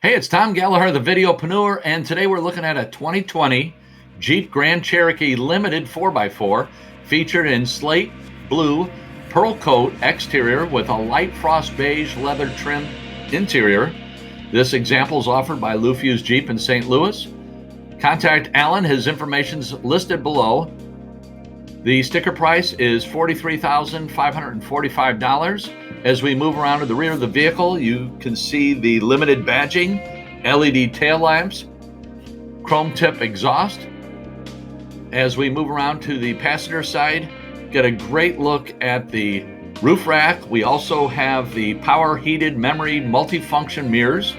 Hey, it's Tom Gallagher, the Videopreneur, and today we're looking at a 2020 Jeep Grand Cherokee Limited 4x4 featured in slate blue pearl coat exterior with a light frost beige leather trim interior. This example is offered by Lou Fusz Jeep in St. Louis. Contact Alan. His information's listed below. The sticker price is $43,545. As we move around to the rear of the vehicle, you can see the limited badging, LED tail lamps, chrome tip exhaust. As we move around to the passenger side, get a great look at the roof rack. We also have the power heated memory multifunction mirrors,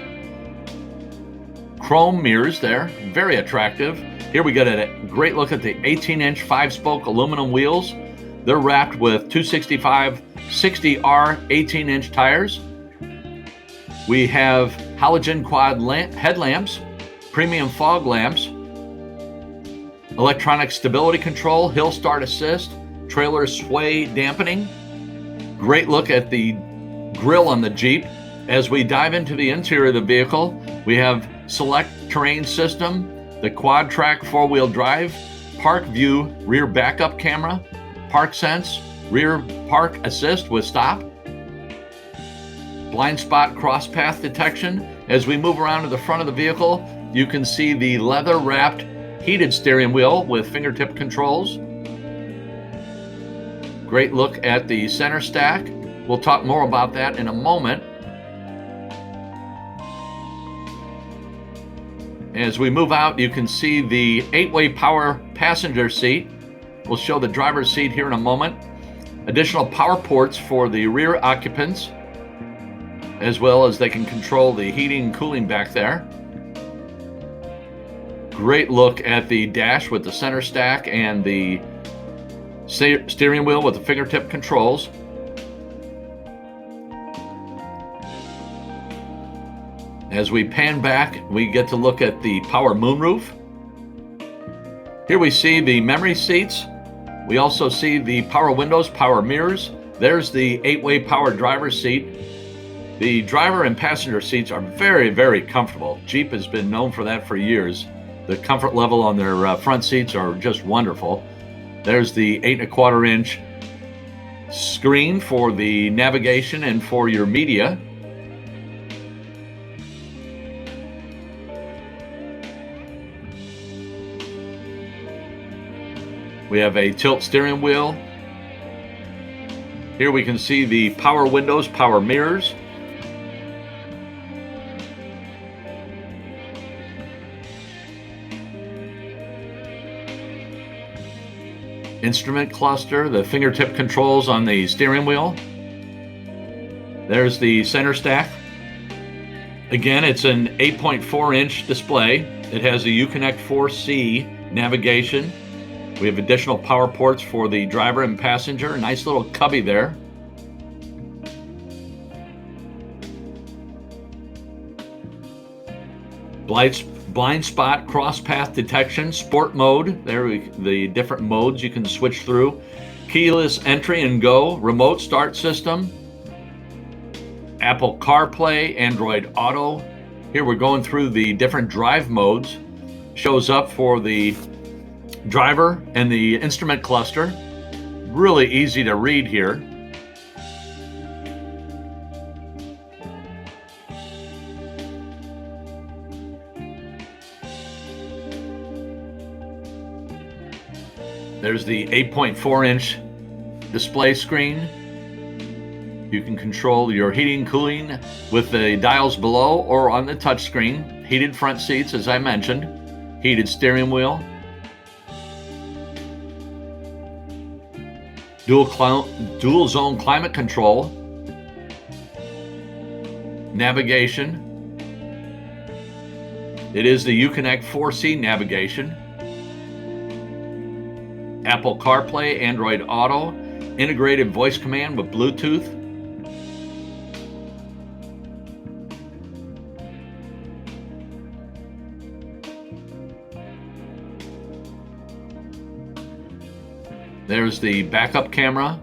chrome mirrors there, very attractive. Here we get a great look at the 18-inch 5-spoke aluminum wheels. They're wrapped with 265 60R 18-inch tires. We have halogen quad headlamps, premium fog lamps, electronic stability control, hill start assist, trailer sway dampening. Great look at the grille on the Jeep. As we dive into the interior of the vehicle, we have select terrain system, the Trac 4-wheel drive, Parkview rear backup camera, Parksense rear park assist with stop, blind spot cross path detection. As we move around to the front of the vehicle, you can see the leather wrapped heated steering wheel with fingertip controls. Great look at the center stack. We'll talk more about that in a moment. As we move out, you can see the 8-way power passenger seat. We'll show the driver's seat here in a moment. Additional power ports for the rear occupants, as well as they can control the heating and cooling back there. Great look at the dash with the center stack and the steering wheel with the fingertip controls. As we pan back, we get to look at the power moonroof. Here we see the memory seats. We also see the power windows, power mirrors. There's the 8-way power driver's seat. The driver and passenger seats are very, very comfortable. Jeep has been known for that for years. The comfort level on their front seats are just wonderful. There's the 8¼ inch screen for the navigation and for your media. We have a tilt steering wheel. Here we can see the power windows, power mirrors. Instrument cluster, the fingertip controls on the steering wheel. There's the center stack. Again, it's an 8.4-inch display. It has a Uconnect 4C navigation. We have additional power ports for the driver and passenger. Nice little cubby there. Blind spot cross path detection, sport mode. The different modes you can switch through. Keyless entry and go, remote start system, Apple CarPlay, Android Auto. Here we're going through the different drive modes. Shows up for the driver and the instrument cluster. Really easy to read here. There's the 8.4-inch display screen. You can control your heating and cooling with the dials below or on the touch screen. Heated front seats, as I mentioned. Heated steering wheel. Dual zone climate control, navigation. It is the Uconnect 4C navigation, Apple CarPlay, Android Auto, integrated voice command with Bluetooth. There's the backup camera.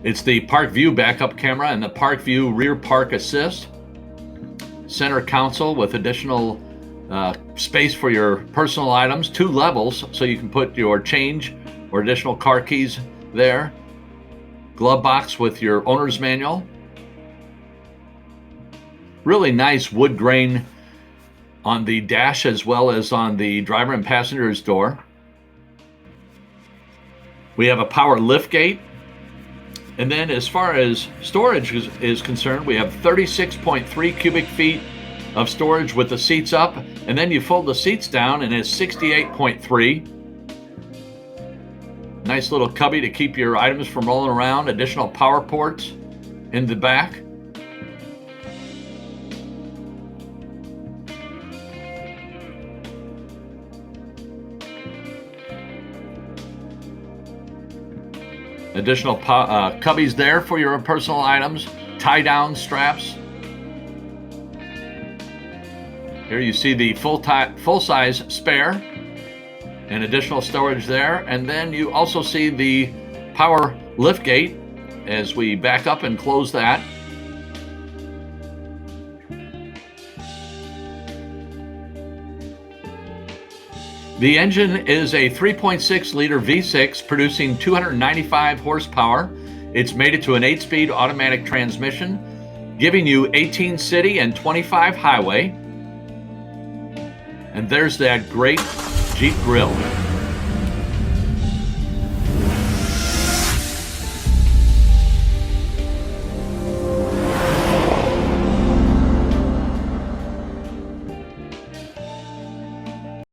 It's the Parkview backup camera and the Parkview rear park assist. Center console with additional space for your personal items. 2 levels so you can put your change or additional car keys there. Glove box with your owner's manual. Really nice wood grain on the dash as well as on the driver and passenger's door. We have a power lift gate. And then as far as storage is concerned, we have 36.3 cubic feet of storage with the seats up. And then you fold the seats down and it's 68.3. Nice little cubby to keep your items from rolling around. Additional power ports in the back. Additional cubbies there for your personal items, tie-down straps. Here you see the full-size spare and additional storage there. And then you also see the power lift gate as we back up and close that. The engine is a 3.6 liter V6 producing 295 horsepower. It's made it to an 8-speed automatic transmission, giving you 18 city and 25 highway. And there's that great Jeep grill.